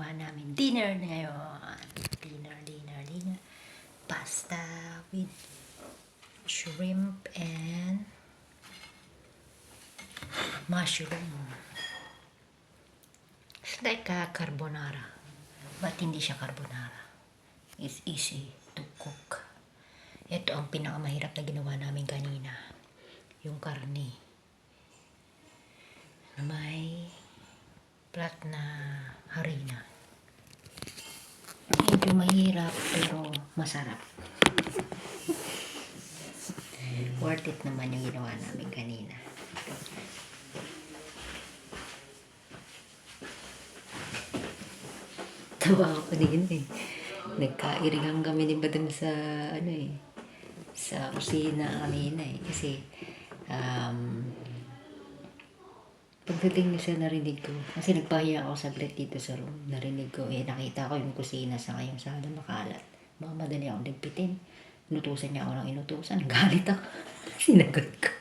ginawa namin dinner ngayon. Dinner. Pasta with shrimp and mushroom. It's like a carbonara. But hindi siya carbonara. It's easy to cook. Ito ang pinakamahirap na ginawa namin kanina. Yung karne. May plat na harina. Medyo mahirap pero masarap. Worth it naman yung ginawa namin kanina. Tawa ako din eh. Nagkairingan kami din ba dun sa sa kusina kanina eh. Kasi pagdating niya siya narinig ko. Kasi nagpahiya ako saglit dito sa room. Narinig ko nakita ko yung kusina sa yung sala makalat. Madali akong ligpitin. Inutusan niya ako ng inutusan. Galit ako. Sinagot ko.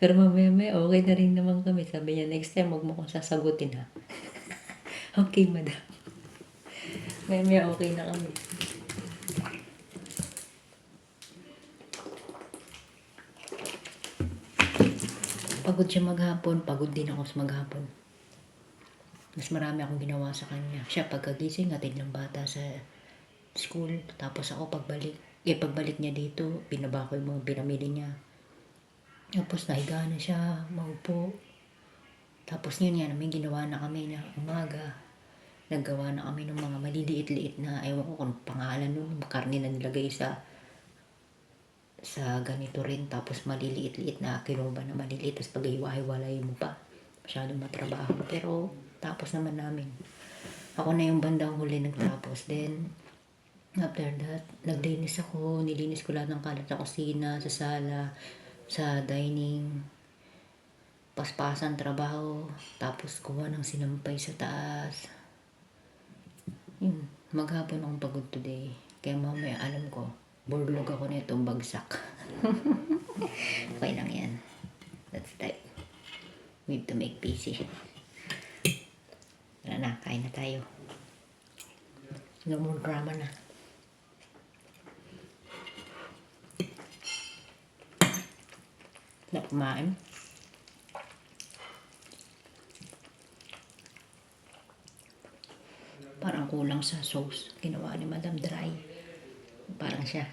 Pero mamaya okay na rin naman kami. Sabi niya, next time huwag mo kong sasagutin ha. Okay, madam. Mamaya okay na kami. Pagod siya maghapon, pagod din ako sa maghapon. Mas marami akong ginawa sa kanya. Siya pagkagising, atid ng bata sa school. Tapos ako pagbalik niya dito, binaba ko yung mga pinamili niya. Tapos nahiga na siya, maupo. Tapos yun yan, may ginawa na kami na umaga. Naggawa na kami ng mga maliliit-liit na, ewan ko kung pangalan nun, karne na nilagay sa ganito rin. Tapos maliliit-liit na kinuba na maliliit. Tapos pag-iwahiwalay mo pa. Masyadong matrabaho. Pero tapos naman namin. Ako na yung bandang huli nagtapos. Then, after that, naglinis ako. Nilinis ko lahat ng kalat sa kusina, sa sala, sa dining. Paspasan, trabaho. Tapos kuha ng sinampay sa taas. Yun. Maghapon akong pagod today. Kaya mamaya alam ko, burlog ako nito bagsak. Okay lang yan. That's type. We need to make busy. Wala na, kain na tayo. No more drama na. Na kumain. Parang kulang sa sauce. Ginawa ni Madam dry. Parang siya.